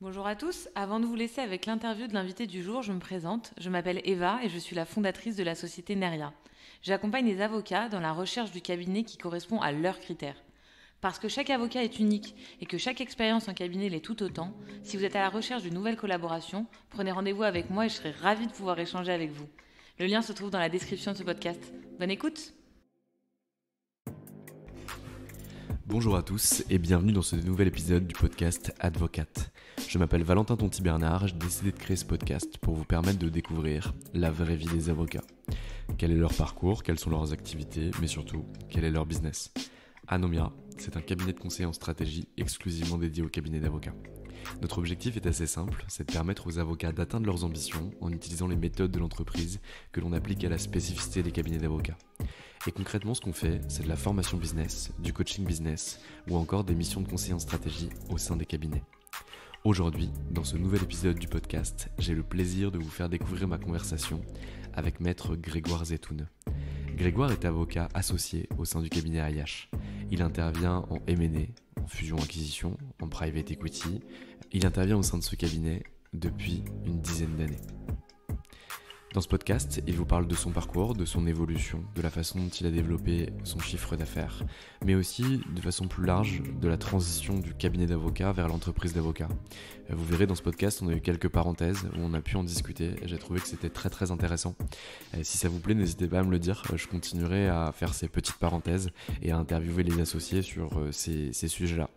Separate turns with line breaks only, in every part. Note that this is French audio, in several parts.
Bonjour à tous, avant de vous laisser avec l'interview de l'invité du jour, je me présente. Je m'appelle Eva et je suis la fondatrice de la société Neria. J'accompagne les avocats dans la recherche du cabinet qui correspond à leurs critères. Parce que chaque avocat est unique et que chaque expérience en cabinet l'est tout autant, si vous êtes à la recherche d'une nouvelle collaboration, prenez rendez-vous avec moi et je serai ravie de pouvoir échanger avec vous. Le lien se trouve dans la description de ce podcast. Bonne écoute!
Bonjour à tous et bienvenue dans ce nouvel épisode du podcast Advocate. Je m'appelle Valentin Tonti-Bernard, j'ai décidé de créer ce podcast pour vous permettre de découvrir la vraie vie des avocats. Quel est leur parcours, quelles sont leurs activités, mais surtout, quel est leur business. Anomia, c'est un cabinet de conseil en stratégie exclusivement dédié aux cabinets d'avocats. Notre objectif est assez simple, c'est de permettre aux avocats d'atteindre leurs ambitions en utilisant les méthodes de l'entreprise que l'on applique à la spécificité des cabinets d'avocats. Et concrètement, ce qu'on fait, c'est de la formation business, du coaching business ou encore des missions de conseil en stratégie au sein des cabinets. Aujourd'hui, dans ce nouvel épisode du podcast, j'ai le plaisir de vous faire découvrir ma conversation avec maître Grégoire Zetoun. Grégoire est avocat associé au sein du cabinet Ayache. Il intervient en M&A, en fusion-acquisition, en private equity. Il intervient au sein de ce cabinet depuis une dizaine d'années. Dans ce podcast, il vous parle de son parcours, de son évolution, de la façon dont il a développé son chiffre d'affaires, mais aussi, de façon plus large, de la transition du cabinet d'avocat vers l'entreprise d'avocat. Vous verrez dans ce podcast, on a eu quelques parenthèses où on a pu en discuter et j'ai trouvé que c'était très intéressant. Si ça vous plaît, n'hésitez pas à me le dire, je continuerai à faire ces petites parenthèses et à interviewer les associés sur ces sujets-là.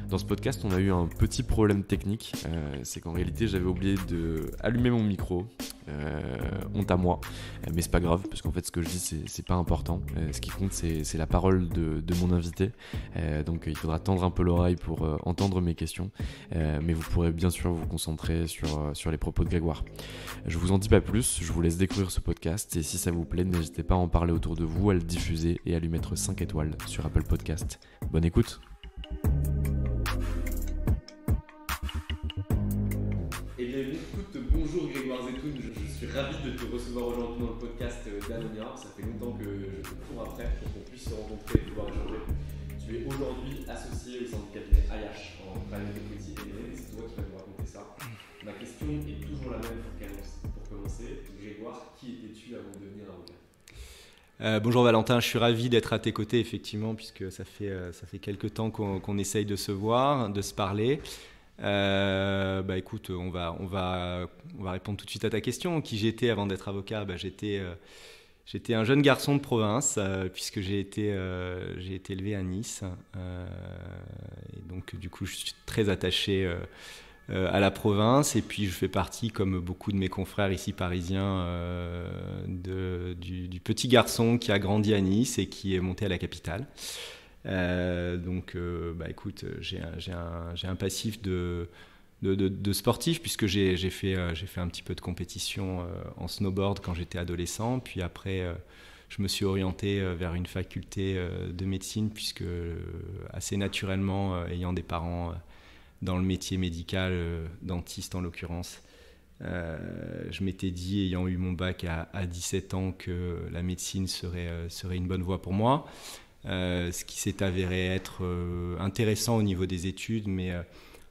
Dans ce podcast, on a eu un petit problème technique, c'est qu'en réalité, j'avais oublié d'allumer mon micro. Honte à moi, mais c'est pas grave parce qu'en fait ce que je dis c'est pas important, ce qui compte c'est la parole de mon invité, donc il faudra tendre un peu l'oreille pour entendre mes questions, mais vous pourrez bien sûr vous concentrer sur les propos de Grégoire. Je vous en dis pas plus, je vous laisse découvrir ce podcast et si ça vous plaît n'hésitez pas à en parler autour de vous, à le diffuser et à lui mettre 5 étoiles sur Apple Podcast. Bonne écoute. Bonjour Grégoire Zetoun, je suis ravi de te recevoir aujourd'hui dans le podcast d'Anomia. Ça fait longtemps que je te cours après pour qu'on puisse se rencontrer et pouvoir échanger. Tu es aujourd'hui associé au sein du cabinet Ayache en private equity M&A, c'est toi qui vas nous raconter ça. Ma question est toujours la même pour commencer. Grégoire, qui étais-tu avant de devenir avocat ?
Bonjour Valentin, je suis ravi d'être à tes côtés effectivement puisque ça fait quelques temps qu'on essaye de se voir, de se parler. Écoute, on va répondre tout de suite à ta question. Qui j'étais avant d'être avocat ? J'étais un jeune garçon de province puisque j'ai été élevé à Nice. Et donc du coup, je suis très attaché à la province. Et puis je fais partie, comme beaucoup de mes confrères ici parisiens, du petit garçon qui a grandi à Nice et qui est monté à la capitale. Écoute, j'ai un passif de sportif puisque j'ai fait un petit peu de compétition en snowboard quand j'étais adolescent, puis après je me suis orienté vers une faculté de médecine puisque assez naturellement, ayant des parents dans le métier médical, dentiste en l'occurrence, je m'étais dit, ayant eu mon bac à 17 ans, que la médecine serait une bonne voie pour moi. Ce qui s'est avéré être intéressant au niveau des études, mais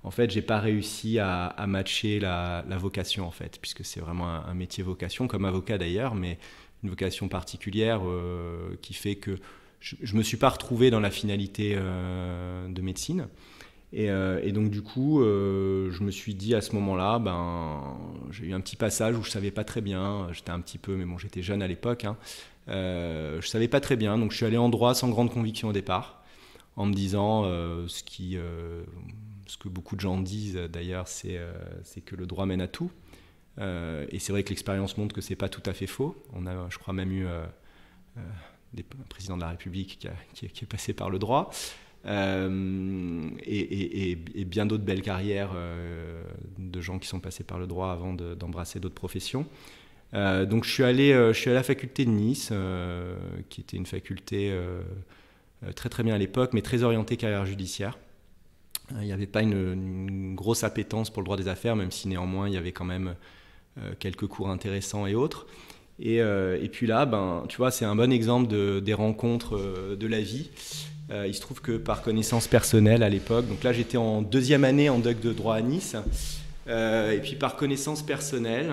en fait, j'ai pas réussi à matcher la vocation, en fait, puisque c'est vraiment un métier vocation, comme avocat d'ailleurs, mais une vocation particulière qui fait que je me suis pas retrouvé dans la finalité de médecine. Et donc du coup, je me suis dit à ce moment-là, j'ai eu un petit passage où je savais pas très bien, j'étais jeune à l'époque, hein. Je savais pas très bien, donc je suis allé en droit sans grande conviction au départ, en me disant ce que beaucoup de gens disent d'ailleurs, c'est que le droit mène à tout. Et c'est vrai que l'expérience montre que c'est pas tout à fait faux. On a, je crois, même eu un président de la République qui est passé par le droit. Et bien d'autres belles carrières de gens qui sont passés par le droit avant d'embrasser d'autres professions. Donc je suis allé à la faculté de Nice, qui était une faculté très bien à l'époque, mais très orientée carrière judiciaire. Il n'y avait pas une grosse appétence pour le droit des affaires, même si néanmoins il y avait quand même quelques cours intéressants et autres. Et puis là, tu vois, c'est un bon exemple des rencontres de la vie. Il se trouve que par connaissance personnelle à l'époque, donc là j'étais en 2e année en doc de droit à Nice, et puis par connaissance personnelle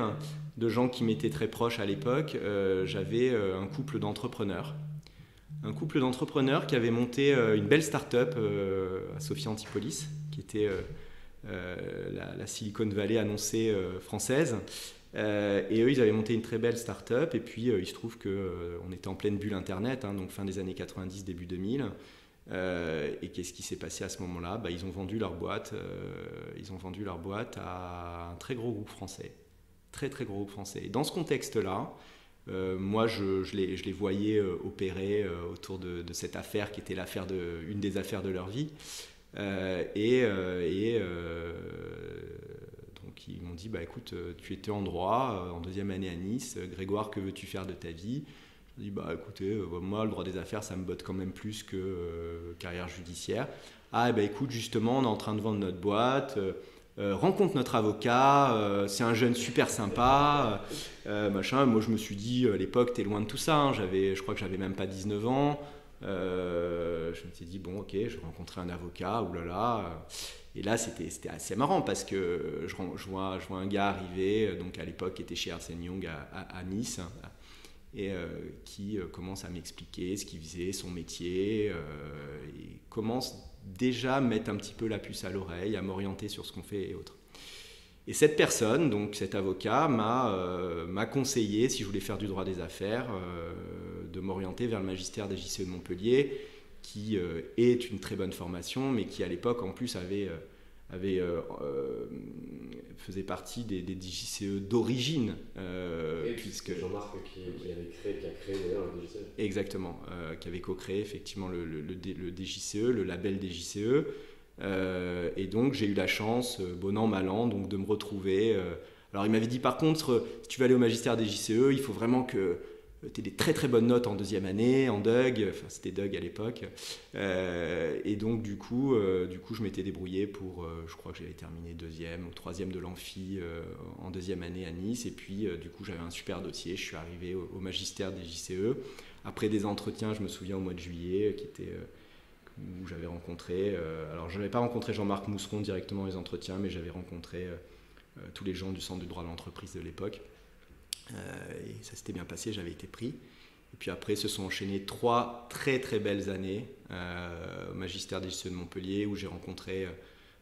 de gens qui m'étaient très proches à l'époque, j'avais un couple d'entrepreneurs. Un couple d'entrepreneurs qui avait monté une belle start-up à Sophia Antipolis, qui était la Silicon Valley annoncée française. Et eux, ils avaient monté une très belle start-up. Et puis, il se trouve qu'on était en pleine bulle Internet, donc fin des années 90, début 2000. Et qu'est-ce qui s'est passé à ce moment-là ? Ils ont vendu leur boîte. À un très gros groupe français. Très, très gros groupe français. Et dans ce contexte-là, moi, je les voyais opérer autour de cette affaire qui était une des affaires de leur vie. Donc, ils m'ont dit, écoute, tu étais en droit, en 2e année à Nice. Grégoire, que veux-tu faire de ta vie ? Je dis, écoutez, moi, le droit des affaires, ça me botte quand même plus que carrière judiciaire. Écoute, justement, on est en train de vendre notre boîte. Rencontre notre avocat, c'est un jeune super sympa, machin. Moi, je me suis dit, à l'époque, t'es loin de tout ça. Je crois que j'avais même pas 19 ans. Je me suis dit, bon, ok, je vais rencontrer un avocat, oulala. Et là, c'était assez marrant parce que je vois un gars arriver, donc à l'époque, qui était chez Ernst & Young à Nice, et qui commence à m'expliquer ce qu'il faisait, son métier, et commence déjà à mettre un petit peu la puce à l'oreille, à m'orienter sur ce qu'on fait et autres. Et cette personne, donc cet avocat, m'a conseillé, si je voulais faire du droit des affaires, de m'orienter vers le magistère des JCE de Montpellier, qui est une très bonne formation, mais qui à l'époque en plus faisait partie des JCE d'origine.
Puisque Jean-Marc qui a créé d'ailleurs le DJCE.
Exactement, qui avait co-créé effectivement le DJCE, le label DJCE. Et donc j'ai eu la chance, bon an, mal an, donc de me retrouver. Alors il m'avait dit par contre, si tu veux aller au magistère des JCE, il faut vraiment que tu aies des très très bonnes notes en 2e année, en DUG, enfin c'était DUG à l'époque. Et donc du coup je m'étais débrouillé pour, je crois que j'avais terminé 2e ou 3e de l'amphi en 2e année à Nice. Et puis du coup j'avais un super dossier, je suis arrivé au magistère des JCE. Après des entretiens, je me souviens au mois de juillet, où j'avais rencontré, alors je n'avais pas rencontré Jean-Marc Mousseron directement les entretiens, mais j'avais rencontré tous les gens du centre du droit de l'entreprise de l'époque, et ça s'était bien passé, j'avais été pris. Et puis après se sont enchaînées 3 très très belles années au magistère des JCE de Montpellier, où j'ai rencontré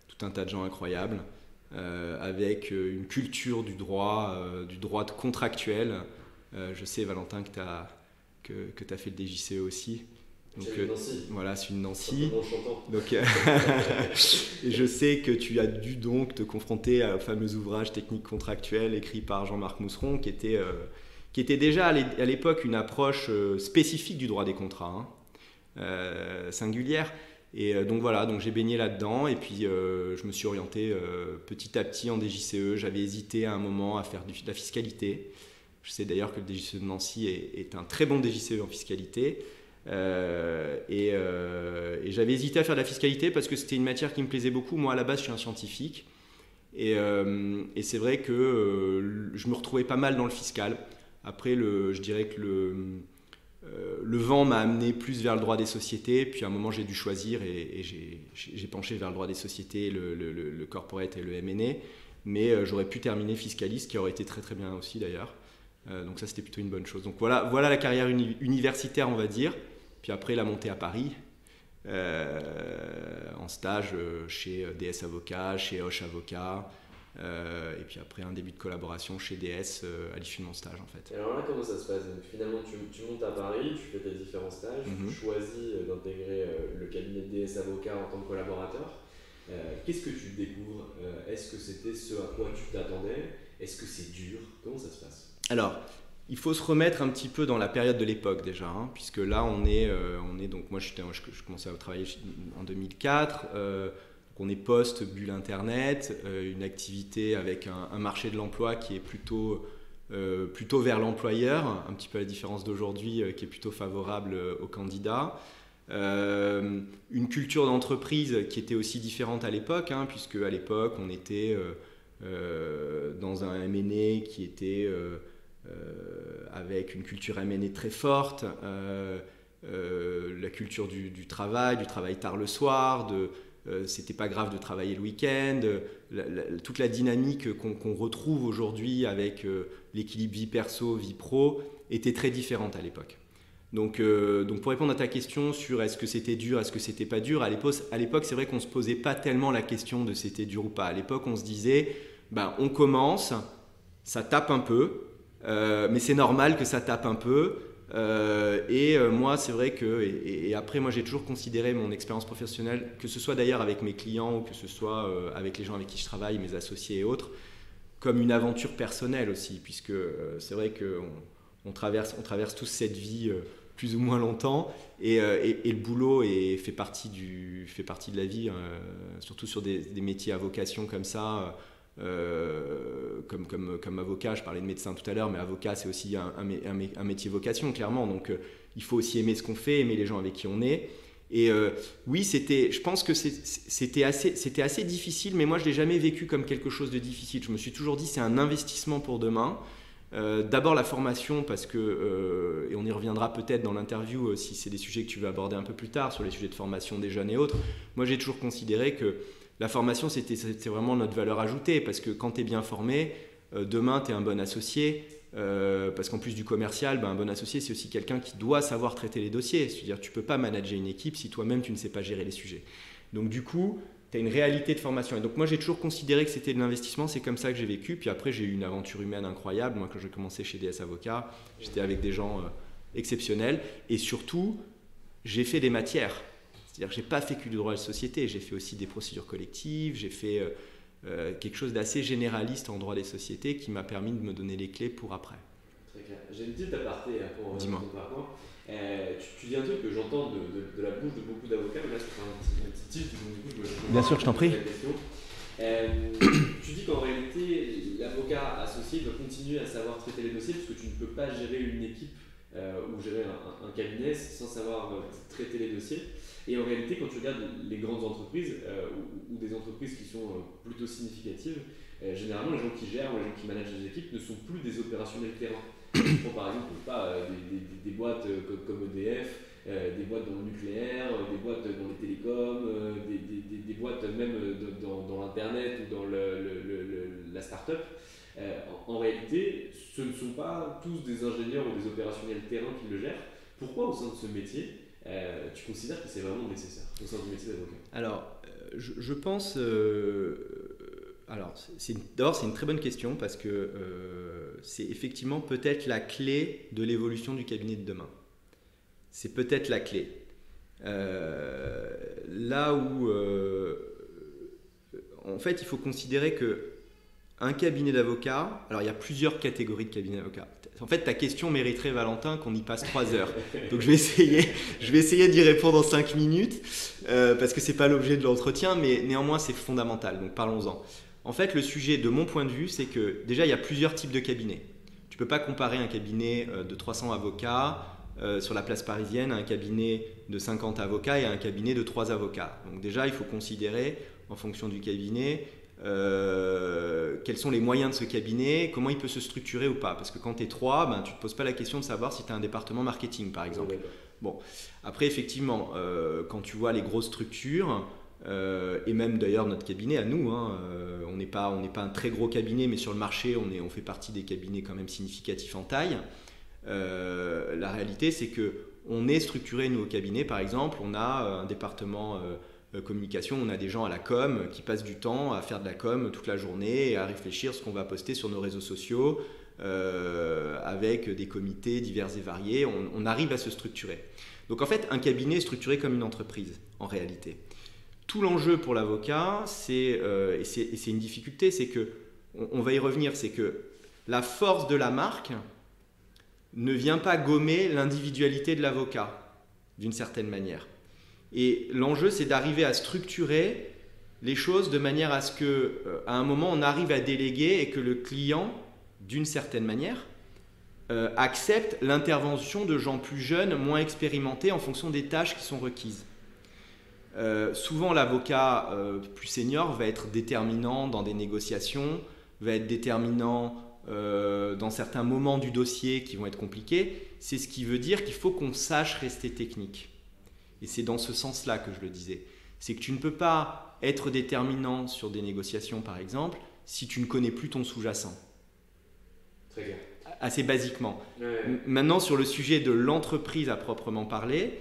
tout un tas de gens incroyables, avec une culture du droit contractuel. Je sais, Valentin, que tu as fait le DJCE aussi. Donc, voilà, c'est une Nancy. Donc, et je sais que tu as dû donc te confronter au fameux ouvrage technique contractuel écrit par Jean-Marc Mousseron, qui était déjà à l'époque une approche spécifique du droit des contrats, singulière. Et donc voilà, donc j'ai baigné là-dedans, et puis je me suis orienté petit à petit en DJCE. J'avais hésité à un moment à faire de la fiscalité. Je sais d'ailleurs que le DJCE de Nancy est un très bon DJCE en fiscalité. Et j'avais hésité à faire de la fiscalité parce que c'était une matière qui me plaisait beaucoup. Moi à la base je suis un scientifique, et c'est vrai que je me retrouvais pas mal dans le fiscal. Après je dirais que le vent m'a amené plus vers le droit des sociétés, puis à un moment j'ai dû choisir, et j'ai penché vers le droit des sociétés, le corporate et le M&A, mais j'aurais pu terminer fiscaliste, qui aurait été très très bien aussi d'ailleurs. Donc ça c'était plutôt une bonne chose. Donc voilà la carrière universitaire, on va dire. Puis après la montée à Paris, en stage chez DS Avocats, chez Hoche Avocats, et puis après un début de collaboration chez DS à l'issue de mon stage en fait.
Et alors là, comment ça se passe ? Donc, finalement tu montes à Paris, tu fais tes différents stages, tu choisis d'intégrer le cabinet de DS Avocats en tant que collaborateur. Qu'est-ce que tu découvres ? Est-ce que c'était ce à quoi tu t'attendais ? Est-ce que c'est dur ? Comment ça se passe ?
Alors, il faut se remettre un petit peu dans la période de l'époque déjà, puisque là on est donc moi je commençais à travailler en 2004, donc on est post-bulle Internet, une activité avec un marché de l'emploi qui est plutôt vers l'employeur, un petit peu à la différence d'aujourd'hui, qui est plutôt favorable aux candidats. Une culture d'entreprise qui était aussi différente à l'époque, puisque à l'époque on était dans un M&A qui était avec une culture M&A très forte, la culture du travail tard le soir, c'était pas grave de travailler le week-end, toute la dynamique qu'on retrouve aujourd'hui avec l'équilibre vie perso, vie pro était très différente à l'époque. Donc pour répondre à ta question sur est-ce que c'était dur, est-ce que c'était pas dur, à l'époque c'est vrai qu'on se posait pas tellement la question de c'était dur ou pas. À l'époque on se disait on commence, ça tape un peu, mais c'est normal que ça tape un peu. Moi c'est vrai que et après moi j'ai toujours considéré mon expérience professionnelle, que ce soit d'ailleurs avec mes clients ou que ce soit avec les gens avec qui je travaille, mes associés et autres, comme une aventure personnelle aussi, puisque c'est vrai qu'on traverse tous cette vie plus ou moins longtemps et le boulot fait partie de la vie, surtout sur des métiers à vocation comme ça. Comme avocat, je parlais de médecin tout à l'heure, mais avocat c'est aussi un métier vocation clairement, donc il faut aussi aimer ce qu'on fait, aimer les gens avec qui on est. Et oui, je pense que c'était assez difficile, mais moi je l'ai jamais vécu comme quelque chose de difficile. Je me suis toujours dit c'est un investissement pour demain. D'abord la formation, parce que, et on y reviendra peut-être dans l'interview si c'est des sujets que tu veux aborder un peu plus tard, sur les sujets de formation des jeunes et autres. Moi j'ai toujours considéré que la formation c'était vraiment notre valeur ajoutée, parce que quand tu es bien formé, demain tu es un bon associé, parce qu'en plus du commercial, un bon associé c'est aussi quelqu'un qui doit savoir traiter les dossiers. C'est-à-dire tu ne peux pas manager une équipe si toi-même tu ne sais pas gérer les sujets. Donc du coup, tu as une réalité de formation. Et donc moi j'ai toujours considéré que c'était de l'investissement, c'est comme ça que j'ai vécu. Puis après j'ai eu une aventure humaine incroyable. Moi quand j'ai commencé chez DS Avocats, j'étais avec des gens exceptionnels. Et surtout, j'ai fait des matières. C'est-à-dire que je n'ai pas fait que du droit de société, j'ai fait aussi des procédures collectives, j'ai fait quelque chose d'assez généraliste en droit des sociétés qui m'a permis de me donner les clés pour après.
Très clair. J'ai une petite aparté pour
Dis-moi.
ton parcours. Tu dis un truc que j'entends de la bouche de beaucoup d'avocats, mais là je fais un petit tilt, donc du coup
Bien sûr, je t'en prie.
Tu dis qu'en réalité, l'avocat associé doit continuer à savoir traiter les dossiers, parce que tu ne peux pas gérer une équipe ou gérer un cabinet sans savoir traiter les dossiers. Et en réalité, quand tu regardes les grandes entreprises ou des entreprises qui sont plutôt significatives, généralement les gens qui gèrent ou les gens qui managent les équipes ne sont plus des opérationnels terrain. Je prends par exemple des boîtes comme EDF, des boîtes dans le nucléaire, des boîtes dans les télécoms, des boîtes même dans l'internet ou dans la start-up. En réalité, ce ne sont pas tous des ingénieurs ou des opérationnels terrain qui le gèrent. Pourquoi au sein de ce métier tu considères que c'est vraiment nécessaire au sein du métier d'avocat?
Alors, je pense... d'abord, c'est une très bonne question, parce que c'est effectivement peut-être la clé de l'évolution du cabinet de demain. C'est peut-être la clé. Là où... en fait, il faut considérer qu'un cabinet d'avocats... Alors, il y a plusieurs catégories de cabinets d'avocats. En fait, ta question mériterait, Valentin, qu'on y passe 3 heures. Donc, je vais essayer d'y répondre en 5 minutes, parce que ce n'est pas l'objet de l'entretien, mais néanmoins, c'est fondamental. Donc, parlons-en. En fait, le sujet, de mon point de vue, c'est que déjà, il y a plusieurs types de cabinets. Tu ne peux pas comparer un cabinet de 300 avocats sur la place parisienne à un cabinet de 50 avocats et à un cabinet de 3 avocats. Donc déjà, il faut considérer, en fonction du cabinet, quels sont les moyens de ce cabinet, comment il peut se structurer ou pas. Parce que quand tu es 3, tu ne te poses pas la question de savoir si tu as un département marketing, par exemple. Bon. Après, effectivement, quand tu vois les grosses structures, et même d'ailleurs notre cabinet à nous, on n'est pas un très gros cabinet, mais sur le marché on fait partie des cabinets quand même significatifs en taille. La réalité c'est que on est structuré, nous au cabinet par exemple, on a un département communication, on a des gens à la com qui passent du temps à faire de la com toute la journée et à réfléchir ce qu'on va poster sur nos réseaux sociaux, avec des comités divers et variés. On arrive à se structurer. Donc en fait un cabinet est structuré comme une entreprise en réalité. Tout l'enjeu pour l'avocat, et c'est une difficulté, c'est que, on va y revenir, c'est que la force de la marque ne vient pas gommer l'individualité de l'avocat, d'une certaine manière. Et l'enjeu, c'est d'arriver à structurer les choses de manière à ce qu'à un moment, on arrive à déléguer et que le client, d'une certaine manière, accepte l'intervention de gens plus jeunes, moins expérimentés en fonction des tâches qui sont requises. Souvent l'avocat plus senior va être déterminant dans des négociations, va être déterminant dans certains moments du dossier qui vont être compliqués, c'est ce qui veut dire qu'il faut qu'on sache rester technique. Et c'est dans ce sens-là que je le disais. C'est que tu ne peux pas être déterminant sur des négociations, par exemple, si tu ne connais plus ton sous-jacent.
Très clair.
Assez basiquement.
Ouais.
Maintenant, sur le sujet de l'entreprise à proprement parler,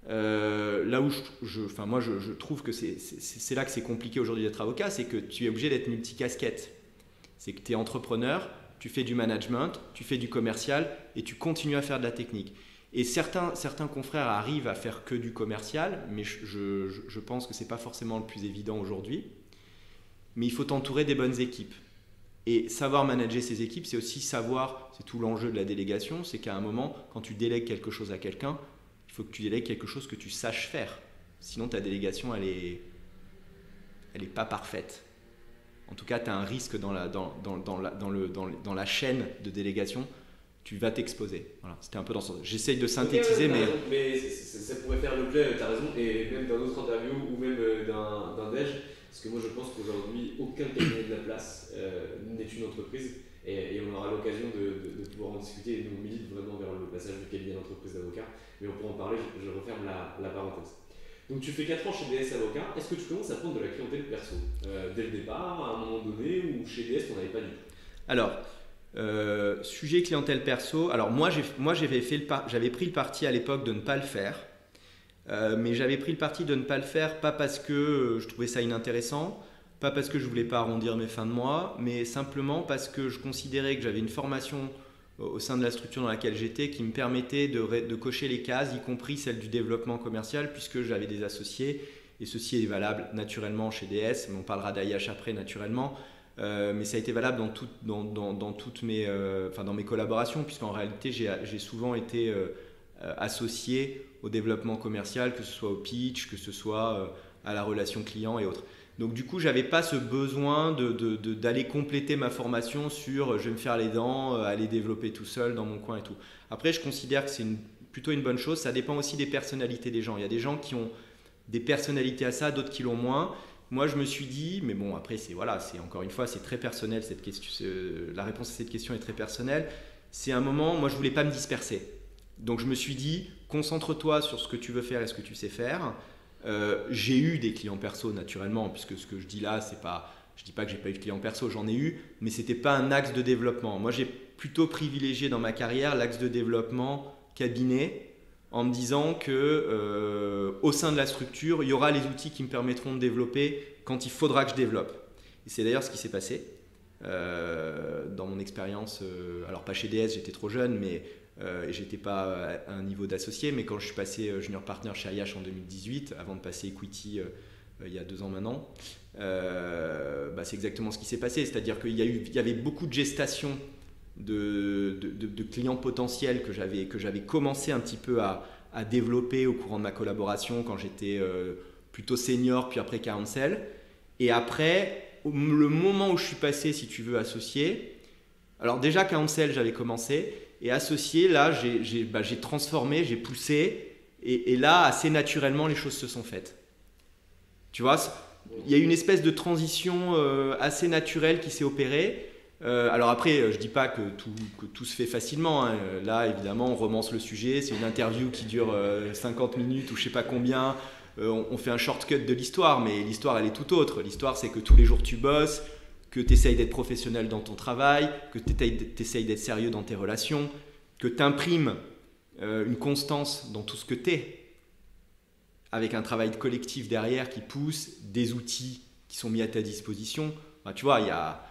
là où je trouve que c'est là que c'est compliqué aujourd'hui d'être avocat, c'est que tu es obligé d'être multicasquette. C'est que tu es entrepreneur, tu fais du management, tu fais du commercial et tu continues à faire de la technique. Et certains confrères arrivent à faire que du commercial, mais je pense que ce n'est pas forcément le plus évident aujourd'hui. Mais il faut t'entourer des bonnes équipes. Et savoir manager ces équipes, c'est aussi savoir, c'est tout l'enjeu de la délégation, c'est qu'à un moment, quand tu délègues quelque chose à quelqu'un, il faut que tu délègues quelque chose que tu saches faire. Sinon, ta délégation, elle est pas parfaite. En tout cas, tu as un risque dans la chaîne de délégation, tu vas t'exposer. Voilà, c'était un peu dans ce sens. J'essaye de synthétiser,
mais ça pourrait faire l'objet, tu as raison, et même d'un autre interview ou même d'un déj, parce que moi je pense qu'aujourd'hui, aucun cabinet de la place n'est une entreprise, et on aura l'occasion de pouvoir en discuter, et nous on milite vraiment vers le passage du cabinet d'entreprise d'avocat, mais on pourra en parler, je referme la parenthèse. Donc tu fais 4 ans chez DS Avocat, est-ce que tu commences à prendre de la clientèle perso dès le départ, à un moment donné, ou chez DS tu n'en avais pas du tout?
Alors, sujet clientèle perso, alors moi j'avais pris le parti à l'époque de ne pas le faire, mais j'avais pris le parti de ne pas le faire pas parce que je trouvais ça inintéressant, pas parce que je voulais pas arrondir mes fins de mois, mais simplement parce que je considérais que j'avais une formation au sein de la structure dans laquelle j'étais qui me permettait de cocher les cases, y compris celle du développement commercial, puisque j'avais des associés, et ceci est valable naturellement chez DS, mais on parlera d'AIH après naturellement, mais ça a été valable dans toutes mes collaborations, puisqu'en réalité j'ai souvent été associé au développement commercial, que ce soit au pitch, que ce soit à la relation client et autres. Donc du coup, j'avais pas ce besoin d'aller compléter ma formation sur je vais me faire les dents, aller développer tout seul dans mon coin et tout. Après, je considère que c'est plutôt une bonne chose. Ça dépend aussi des personnalités des gens. Il y a des gens qui ont des personnalités à ça, d'autres qui l'ont moins. Moi, je me suis dit, mais bon, après, c'est encore une fois, c'est très personnel cette question. La réponse à cette question est très personnelle. C'est un moment, moi, je voulais pas me disperser. Donc, je me suis dit, concentre-toi sur ce que tu veux faire et ce que tu sais faire. J'ai eu des clients perso naturellement, puisque ce que je dis là, je dis pas que j'ai pas eu de clients perso, j'en ai eu, mais c'était pas un axe de développement. Moi, j'ai plutôt privilégié dans ma carrière l'axe de développement cabinet, en me disant que au sein de la structure, il y aura les outils qui me permettront de développer quand il faudra que je développe. Et c'est d'ailleurs ce qui s'est passé dans mon expérience. Alors pas chez DS, j'étais trop jeune, mais j'étais pas à un niveau d'associé, mais quand je suis passé junior partner chez AIH en 2018, avant de passer equity il y a 2 ans maintenant, c'est exactement ce qui s'est passé. C'est-à-dire qu'il y avait beaucoup de gestation de clients potentiels que j'avais commencé un petit peu à développer au courant de ma collaboration quand j'étais plutôt senior, puis après counsel. Et après, le moment où je suis passé, si tu veux, associé, alors déjà counsel, j'avais commencé, et associé, là, j'ai transformé, j'ai poussé, et là, assez naturellement, les choses se sont faites. Tu vois, il y a une espèce de transition assez naturelle qui s'est opérée. Alors après, je dis pas que tout se fait facilement, hein. Là, évidemment, on romance le sujet. C'est une interview qui dure 50 minutes ou je sais pas combien. On fait un shortcut de l'histoire, mais l'histoire, elle est tout autre. L'histoire, c'est que tous les jours, tu bosses, que tu essayes d'être professionnel dans ton travail, que tu essayes d'être sérieux dans tes relations, que tu imprimes une constance dans tout ce que tu es, avec un travail collectif derrière qui pousse, des outils qui sont mis à ta disposition. Enfin, tu vois,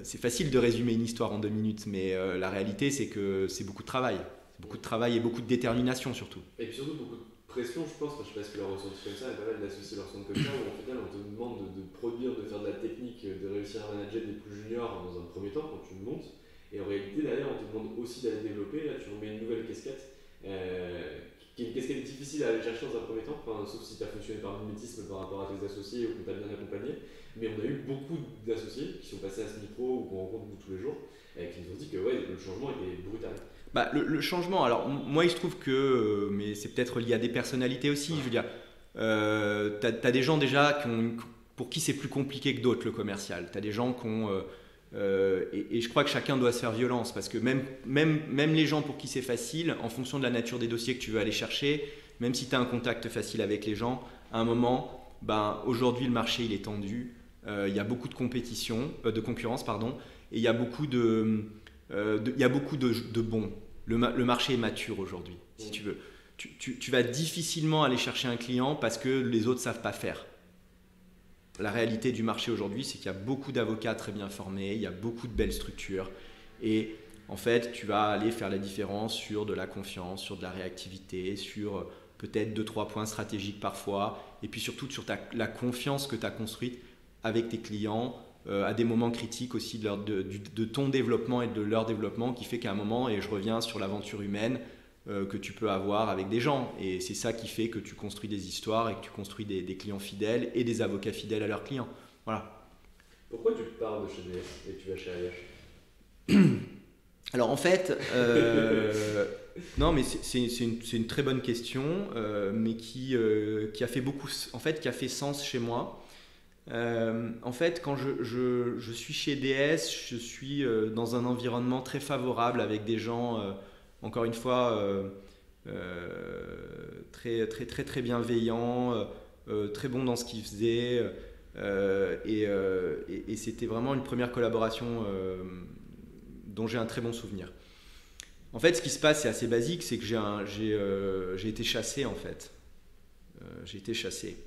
c'est facile de résumer une histoire en 2 minutes, mais la réalité, c'est que c'est beaucoup de travail. C'est beaucoup de travail et beaucoup de détermination surtout.
Et puis surtout beaucoup de pression, je pense, je sais pas si tu l'as ressenti comme ça, et pas mal d'associés leur ressentent comme ça, où en final on te demande de produire, de faire de la technique, de réussir à manager des plus juniors dans un premier temps quand tu montes, et en réalité derrière on te demande aussi d'aller développer. Là tu remets une nouvelle casquette, qui est une casquette difficile à aller chercher dans un premier temps, sauf si tu as fonctionné par mimétisme par rapport à tes associés ou qu'on t'a bien accompagné, mais on a eu beaucoup d'associés qui sont passés à ce micro ou qu'on rencontre tous les jours, et qui nous ont dit que ouais, le changement était brutal.
Le changement, alors moi il se trouve que, mais c'est peut-être lié à des personnalités aussi, je veux dire, t'as des gens déjà pour qui c'est plus compliqué que d'autres le commercial, t'as des gens qui ont Et je crois que chacun doit se faire violence, parce que même les gens pour qui c'est facile, en fonction de la nature des dossiers que tu veux aller chercher, même si tu as un contact facile avec les gens, à un moment, aujourd'hui le marché il est tendu, il y a beaucoup de concurrence, et il y a beaucoup de bons. Le marché est mature aujourd'hui, si tu veux. Tu vas difficilement aller chercher un client parce que les autres ne savent pas faire. La réalité du marché aujourd'hui, c'est qu'il y a beaucoup d'avocats très bien formés, il y a beaucoup de belles structures. Et en fait, tu vas aller faire la différence sur de la confiance, sur de la réactivité, sur peut-être 2-3 points stratégiques parfois, et puis surtout sur la confiance que tu as construite avec tes clients à des moments critiques aussi de ton développement et de leur développement, qui fait qu'à un moment, et je reviens sur l'aventure humaine, que tu peux avoir avec des gens, et c'est ça qui fait que tu construis des histoires et que tu construis des clients fidèles et des avocats fidèles à leurs clients. Voilà.
Pourquoi tu pars de chez DS et tu vas chez Ayash?
Alors en fait, non mais c'est une très bonne question, mais qui a fait qui a fait sens chez moi. En fait, quand je suis chez DS, je suis dans un environnement très favorable avec des gens encore une fois, très, très, très, très bienveillant, très bon dans ce qu'il faisait. Et c'était vraiment une première collaboration dont j'ai un très bon souvenir. En fait, ce qui se passe, c'est assez basique, c'est que j'ai été chassé, en fait. J'ai été chassé.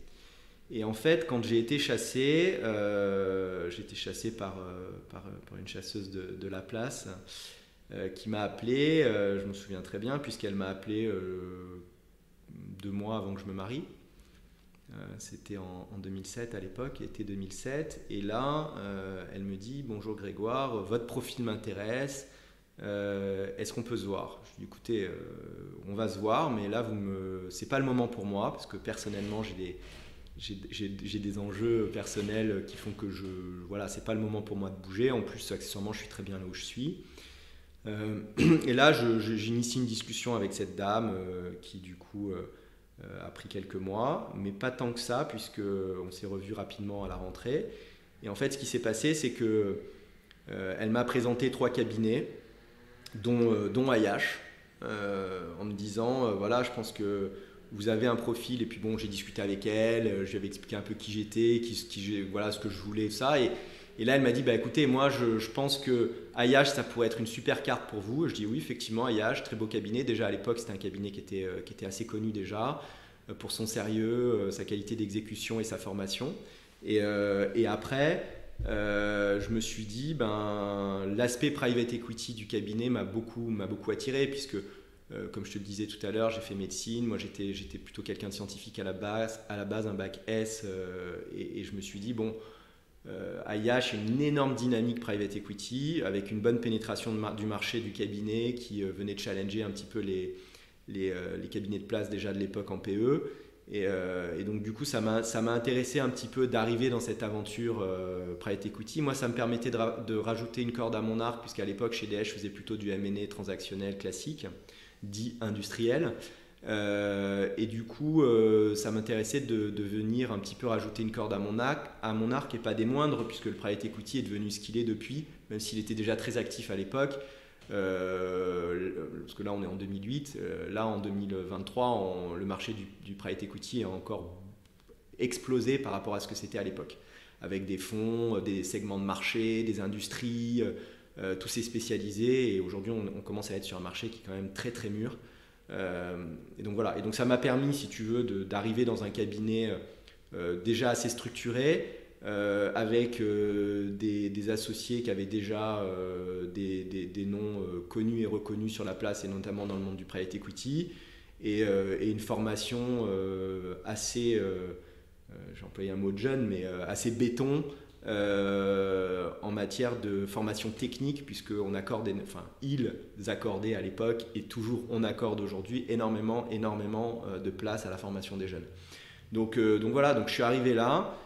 Et en fait, quand j'ai été chassé par une chasseuse de la place, qui m'a appelé, je me souviens très bien, puisqu'elle m'a appelé 2 mois avant que je me marie. C'était en 2007 à l'époque, été 2007. Et là, elle me dit « Bonjour Grégoire, votre profil m'intéresse, est-ce qu'on peut se voir ?» Je lui dis « Écoutez, on va se voir, mais là, c'est pas le moment pour moi, parce que personnellement, j'ai des enjeux personnels qui font que voilà, c'est pas le moment pour moi de bouger. En plus, accessoirement, je suis très bien là où je suis. » Et là, j'initie une discussion avec cette dame qui, du coup, a pris quelques mois, mais pas tant que ça, puisqu'on s'est revus rapidement à la rentrée. Et en fait, ce qui s'est passé, c'est qu'elle m'a présenté 3 cabinets, dont Ayash, en me disant voilà, je pense que vous avez un profil. Et puis bon, j'ai discuté avec elle, je lui avais expliqué un peu qui j'étais, voilà, ce que je voulais, ça. Et là, elle m'a dit, écoutez, moi, je pense que Ayash, ça pourrait être une super carte pour vous. Je dis oui, effectivement, Ayash, très beau cabinet. Déjà, à l'époque, c'était un cabinet qui était assez connu déjà, pour son sérieux, sa qualité d'exécution et sa formation. Et après, je me suis dit, l'aspect private equity du cabinet m'a beaucoup attiré, puisque, comme je te le disais tout à l'heure, j'ai fait médecine. Moi, j'étais plutôt quelqu'un de scientifique à la base, un bac S. Et je me suis dit, Ayash a une énorme dynamique private equity avec une bonne pénétration du marché du cabinet qui venait de challenger un petit peu les cabinets de place déjà de l'époque en PE. Et donc du coup ça m'a intéressé un petit peu d'arriver dans cette aventure private equity. Moi, ça me permettait de rajouter une corde à mon arc, puisqu'à l'époque chez DS je faisais plutôt du M&A transactionnel classique, dit industriel. Et du coup, ça m'intéressait de venir un petit peu rajouter une corde à mon arc, et pas des moindres, puisque le private equity est devenu ce qu'il est depuis, même s'il était déjà très actif à l'époque. Parce que là, on est en 2008. Là, en 2023, le marché du private equity a encore explosé par rapport à ce que c'était à l'époque, avec des fonds, des segments de marché, des industries, tout s'est spécialisé. Et aujourd'hui, on commence à être sur un marché qui est quand même très très mûr. Et donc voilà, et donc ça m'a permis, si tu veux, d'arriver dans un cabinet déjà assez structuré, avec des associés qui avaient déjà des noms connus et reconnus sur la place, et notamment dans le monde du private equity, et une formation assez, j'ai employé un mot de jeune, mais assez béton, en matière de formation technique, puisqu'on accordait, ils accordaient à l'époque, et toujours on accorde aujourd'hui, énormément de place à la formation des jeunes. Donc voilà, donc je suis arrivé là,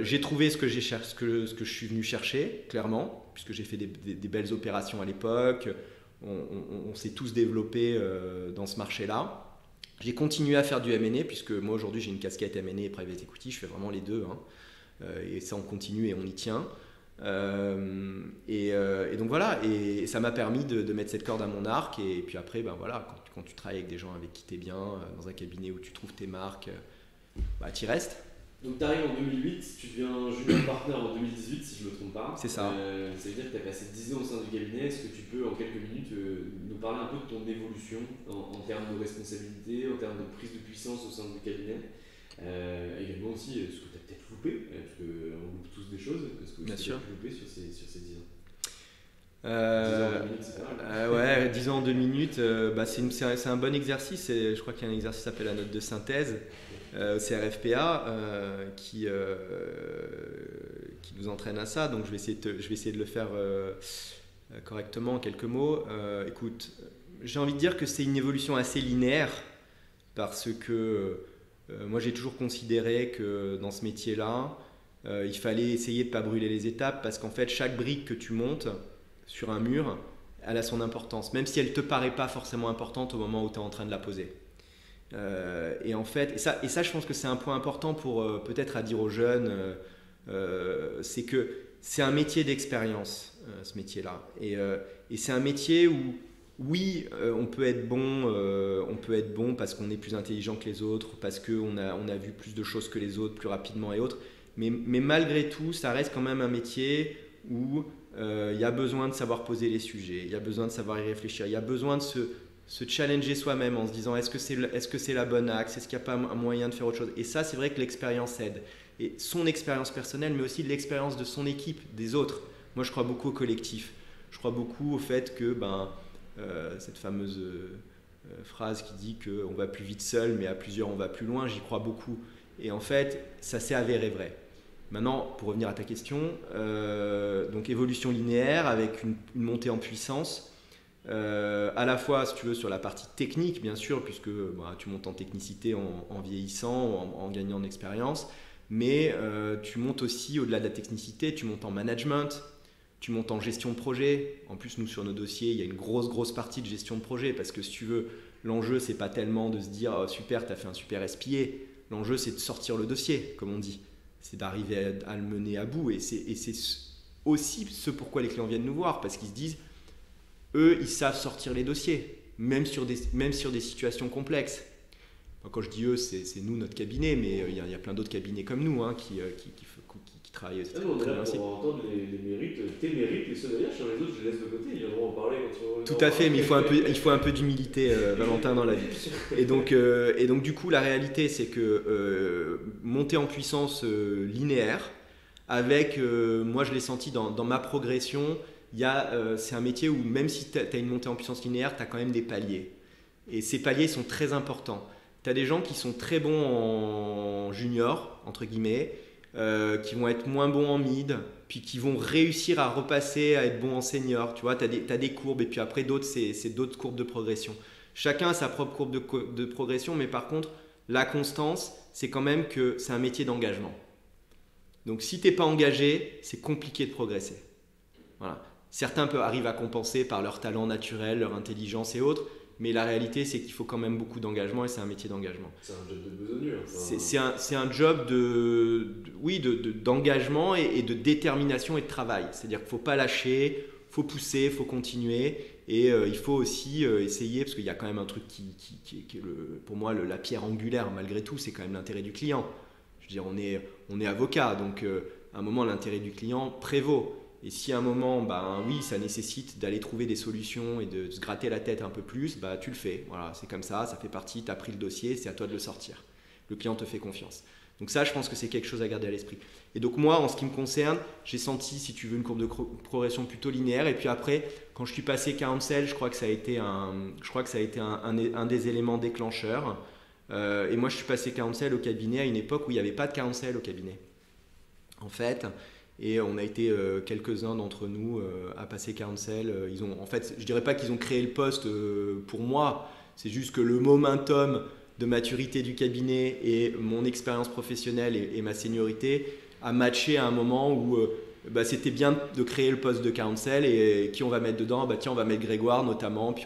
j'ai trouvé ce que je suis venu chercher, clairement, puisque j'ai fait des belles opérations à l'époque, on s'est tous développés dans ce marché-là. J'ai continué à faire du M&A, puisque moi aujourd'hui j'ai une casquette M&A et private equity, je fais vraiment les deux, hein. Et ça on continue et on y tient. Et donc voilà, et ça m'a permis de mettre cette corde à mon arc. Et puis après, ben voilà, quand tu travailles avec des gens avec qui tu es bien, dans un cabinet où tu trouves tes marques, tu y restes.
Donc tu arrives en 2008, tu deviens junior partner en 2018 si je ne me trompe pas.
C'est ça.
Ça veut dire que tu as passé 10 ans au sein du cabinet. Est-ce que tu peux en quelques minutes nous parler un peu de ton évolution en termes de responsabilité, en termes de prise de puissance au sein du cabinet, également aussi ce que tu as peut-être loupé, parce qu'on loupe tous des choses, ce que tu as loupé sur ces 10 ans. 10 ans en 2 minutes, c'est pas mal.
Ouais, 10 ans en 2 minutes, c'est un bon exercice. Je crois qu'il y a un exercice qui s'appelle la note de synthèse au CRFPA qui nous entraîne à ça. Donc je vais essayer de le faire correctement en quelques mots. Écoute, j'ai envie de dire que c'est une évolution assez linéaire parce que moi j'ai toujours considéré que dans ce métier-là, il fallait essayer de ne pas brûler les étapes parce qu'en fait chaque brique que tu montes sur un mur, elle a son importance, même si elle ne te paraît pas forcément importante au moment où tu es en train de la poser. Et en fait, et ça je pense que c'est un point important pour peut-être à dire aux jeunes, c'est que c'est un métier d'expérience, ce métier-là. Et c'est un métier où, oui, on peut être bon parce qu'on est plus intelligent que les autres, parce qu'on a vu plus de choses que les autres, plus rapidement et autres. Mais malgré tout, ça reste quand même un métier où il y a besoin de savoir poser les sujets, il y a besoin de savoir y réfléchir, il y a besoin de se challenger soi-même en se disant est-ce que c'est la bonne axe, est-ce qu'il n'y a pas un moyen de faire autre chose. Et ça, c'est vrai que l'expérience aide. Et son expérience personnelle, mais aussi l'expérience de son équipe, des autres. Moi, je crois beaucoup au collectif. Je crois beaucoup au fait que cette fameuse phrase qui dit qu'on va plus vite seul, mais à plusieurs, on va plus loin, j'y crois beaucoup. Et en fait, ça s'est avéré vrai. Maintenant, pour revenir à ta question, donc évolution linéaire avec une montée en puissance. À la fois, si tu veux, sur la partie technique, bien sûr, puisque tu montes en technicité en vieillissant, en gagnant en expérience, mais tu montes aussi au-delà de la technicité, tu montes en management, tu montes en gestion de projet. En plus, nous, sur nos dossiers, il y a une grosse partie de gestion de projet, parce que si tu veux, l'enjeu, c'est pas tellement de se dire oh, super, tu as fait un super SPA. L'enjeu, c'est de sortir le dossier, comme on dit. C'est d'arriver à le mener à bout. Et c'est aussi ce pourquoi les clients viennent nous voir, parce qu'ils se disent eux, ils savent sortir les dossiers, même sur des situations complexes. Quand je dis eux, c'est nous, notre cabinet, mais il y a plein d'autres cabinets comme nous qui travaillent
on est là pour entendre les mérites, tes mérites, et ceux d'ailleurs, sur les autres, je les laisse de côté, ils viendront en parler quand
Tout à fait, mais il faut un peu d'humilité, Valentin, dans la vie. Et donc, du coup, la réalité, c'est que monter en puissance linéaire, avec, moi je l'ai senti dans ma progression, c'est un métier où même si tu as une montée en puissance linéaire, tu as quand même des paliers. Et ces paliers sont très importants. Tu as des gens qui sont très bons en junior, entre guillemets, qui vont être moins bons en mid, puis qui vont réussir à repasser à être bons en senior. Tu vois, tu as des courbes, et puis après d'autres, c'est d'autres courbes de progression. Chacun a sa propre courbe de progression, mais par contre, la constance, c'est quand même que c'est un métier d'engagement. Donc si tu n'es pas engagé, c'est compliqué de progresser. Voilà. Certains arrivent à compenser par leur talent naturel, leur intelligence et autres, mais la réalité, c'est qu'il faut quand même beaucoup d'engagement et c'est un métier d'engagement.
C'est un job de besogneux.
C'est un job d'engagement et de détermination et de travail. C'est-à-dire qu'il ne faut pas lâcher, il faut pousser, il faut continuer et il faut aussi essayer, parce qu'il y a quand même un truc qui est pour moi la pierre angulaire malgré tout, c'est quand même l'intérêt du client. Je veux dire, on est avocat, donc à un moment, l'intérêt du client prévaut. Et si à un moment, oui, ça nécessite d'aller trouver des solutions et de se gratter la tête un peu plus, tu le fais. Voilà, c'est comme ça fait partie, tu as pris le dossier, c'est à toi de le sortir. Le client te fait confiance. Donc ça, je pense que c'est quelque chose à garder à l'esprit. Et donc moi, en ce qui me concerne, j'ai senti, si tu veux, une courbe de progression plutôt linéaire. Et puis après, quand je suis passé counsel, je crois que ça a été un des éléments déclencheurs. Et moi, je suis passé counsel au cabinet à une époque où il n'y avait pas de counsel au cabinet. En fait... Et on a été quelques-uns d'entre nous à passer counsel. En fait, je ne dirais pas qu'ils ont créé le poste pour moi. C'est juste que le momentum de maturité du cabinet et mon expérience professionnelle et ma seniorité a matché à un moment où c'était bien de créer le poste de counsel. Et qui on va mettre dedans ? Tiens, on va mettre Grégoire notamment. Puis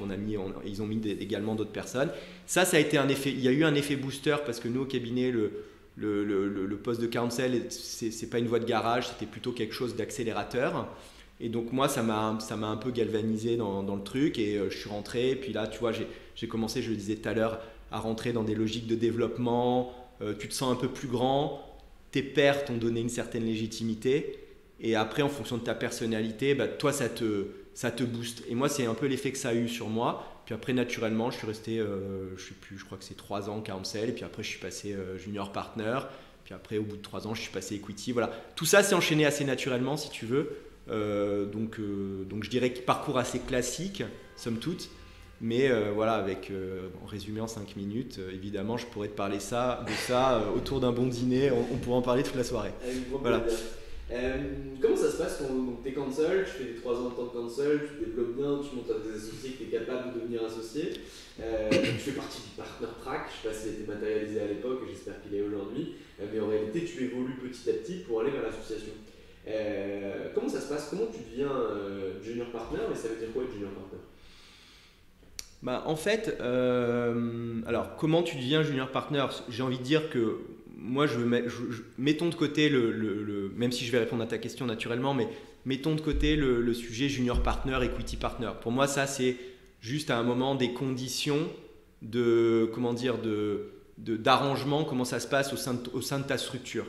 ils ont mis également d'autres personnes. Ça a été un effet. Il y a eu un effet booster parce que nous, au cabinet, le poste de counsel, c'est pas une voie de garage, c'était plutôt quelque chose d'accélérateur. Et donc moi, ça m'a un peu galvanisé dans le truc et je suis rentré. Et puis là, tu vois, j'ai commencé, je le disais tout à l'heure, à rentrer dans des logiques de développement. Tu te sens un peu plus grand, tes pairs t'ont donné une certaine légitimité. Et après, en fonction de ta personnalité, bah, toi, ça te booste. Et moi, c'est un peu l'effet que ça a eu sur moi. Puis après, naturellement, je suis resté, je sais plus, je crois que c'est 3 ans Counsel. Et puis après, je suis passé junior partner. Puis après, au bout de 3 ans, je suis passé equity. Voilà. Tout ça s'est enchaîné assez naturellement, si tu veux. Donc je dirais que parcours assez classique, somme toute. Mais voilà, en résumé en 5 minutes, évidemment, je pourrais te parler de ça autour d'un bon dîner. On pourrait en parler toute la soirée. Voilà.
Comment ça se passe quand tu es counsel, tu fais les 3 ans de temps de counsel, tu te développes bien, tu montes à des associés que tu es capable de devenir associé, tu fais partie du partner track, je ne sais pas s'il était matérialisé à l'époque et j'espère qu'il est aujourd'hui, mais en réalité tu évolues petit à petit pour aller vers l'association. Comment ça se passe? Comment tu deviens junior partner et ça veut dire quoi être junior partner?
Bah, en fait, alors comment tu deviens junior partner? J'ai envie de dire que moi, mettons de côté même si je vais répondre à ta question naturellement, mais mettons de côté le sujet junior partner, equity partner. Pour moi, ça c'est juste à un moment des conditions d'arrangement, comment ça se passe au sein de ta structure.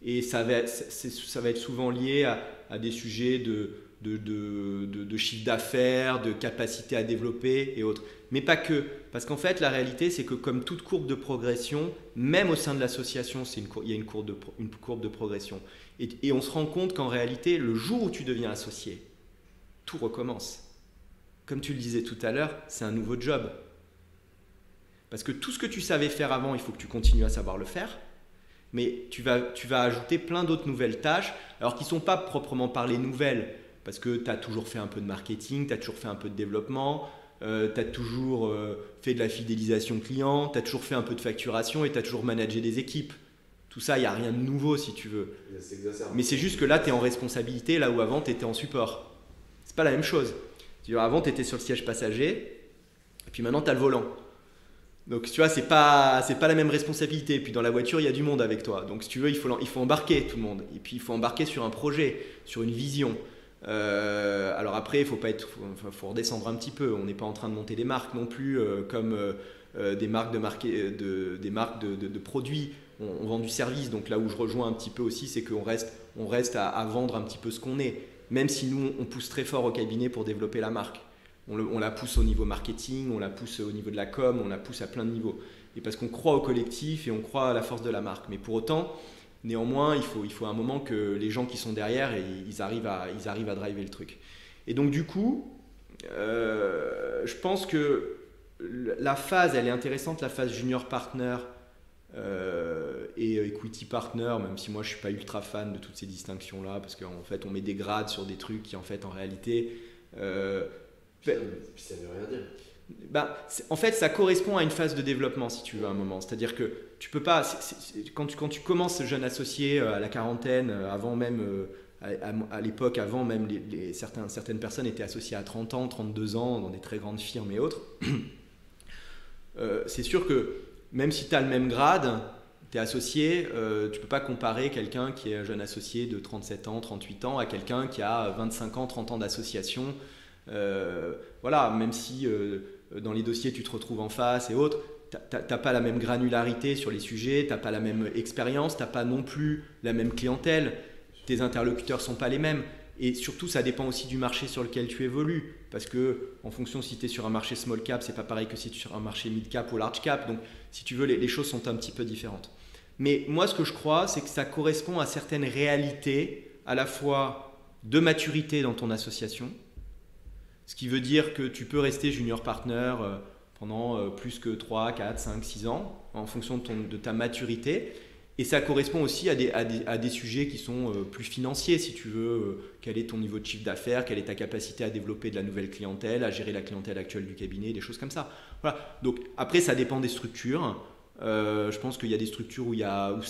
Et ça va être souvent lié à des sujets de chiffre d'affaires, de capacité à développer et autres. Mais pas que. Parce qu'en fait, la réalité, c'est que comme toute courbe de progression, même au sein de l'association, il y a une courbe de progression. Et on se rend compte qu'en réalité, le jour où tu deviens associé, tout recommence. Comme tu le disais tout à l'heure, c'est un nouveau job. Parce que tout ce que tu savais faire avant, il faut que tu continues à savoir le faire. Mais tu vas ajouter plein d'autres nouvelles tâches, alors qui ne sont pas proprement parlées nouvelles, parce que tu as toujours fait un peu de marketing, tu as toujours fait un peu de développement, tu as toujours fait de la fidélisation client, tu as toujours fait un peu de facturation et tu as toujours managé des équipes. Tout ça, il n'y a rien de nouveau si tu veux. Mais c'est juste que là, tu es en responsabilité, là où avant, tu étais en support. C'est pas la même chose. Avant, tu étais sur le siège passager, et puis maintenant, tu as le volant. Donc tu vois, c'est pas la même responsabilité. Et puis dans la voiture, il y a du monde avec toi. Donc si tu veux, il faut embarquer tout le monde. Et puis il faut embarquer sur un projet, sur une vision. Alors après, faut redescendre un petit peu. On n'est pas en train de monter des marques non plus comme des marques de produits. On vend du service. Donc là où je rejoins un petit peu aussi, c'est qu'on reste à vendre un petit peu ce qu'on est. Même si nous, on pousse très fort au cabinet pour développer la marque. On la pousse au niveau marketing, on la pousse au niveau de la com, on la pousse à plein de niveaux. Et parce qu'on croit au collectif et on croit à la force de la marque. Mais pour autant, néanmoins, il faut un moment que les gens qui sont derrière, ils arrivent à driver le truc. Et donc du coup, je pense que la phase, elle est intéressante, la phase junior partner et equity partner, même si moi je ne suis pas ultra fan de toutes ces distinctions-là, parce qu'en fait, on met des grades sur des trucs qui en fait, en réalité...
Puis ça ne veut rien dire.
En fait, ça correspond à une phase de développement, si tu veux, à un moment. C'est-à-dire que tu peux pas... Quand tu commences jeune associé à la quarantaine, avant même... à l'époque, avant même, certaines personnes étaient associées à 30 ans, 32 ans, dans des très grandes firmes et autres. C'est sûr que même si tu as le même grade, tu es associé, tu ne peux pas comparer quelqu'un qui est un jeune associé de 37 ans, 38 ans à quelqu'un qui a 25 ans, 30 ans d'association. Voilà, même si dans les dossiers tu te retrouves en face et autres, t'as pas la même granularité sur les sujets, t'as pas la même expérience, t'as pas non plus la même clientèle, tes interlocuteurs sont pas les mêmes. Et surtout, ça dépend aussi du marché sur lequel tu évolues, parce que en fonction si tu es sur un marché small cap, c'est pas pareil que si tu es sur un marché mid cap ou large cap. Donc, si tu veux, les choses sont un petit peu différentes. Mais moi, ce que je crois, c'est que ça correspond à certaines réalités, à la fois de maturité dans ton association. Ce qui veut dire que tu peux rester junior partner pendant plus que 3, 4, 5, 6 ans en fonction de ta maturité. Et ça correspond aussi à des sujets qui sont plus financiers, si tu veux. Quel est ton niveau de chiffre d'affaires, quelle est ta capacité à développer de la nouvelle clientèle, à gérer la clientèle actuelle du cabinet, des choses comme ça. Voilà. Donc après, ça dépend des structures. Je pense qu'il y a des structures où en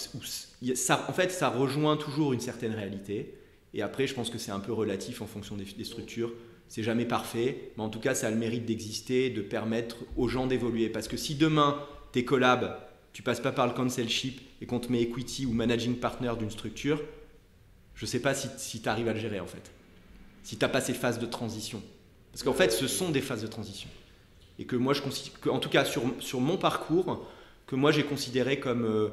fait, ça rejoint toujours une certaine réalité. Et après, je pense que c'est un peu relatif en fonction des structures. C'est jamais parfait, mais en tout cas, ça a le mérite d'exister, de permettre aux gens d'évoluer. Parce que si demain, tes collabs, tu passes pas par le counsellship et qu'on te met equity ou managing partner d'une structure, je sais pas si tu arrives à le gérer en fait. si tu n'as pas ces phases de transition. Parce qu'en fait, ce sont des phases de transition. Et que moi, en tout cas sur mon parcours, que moi j'ai considéré comme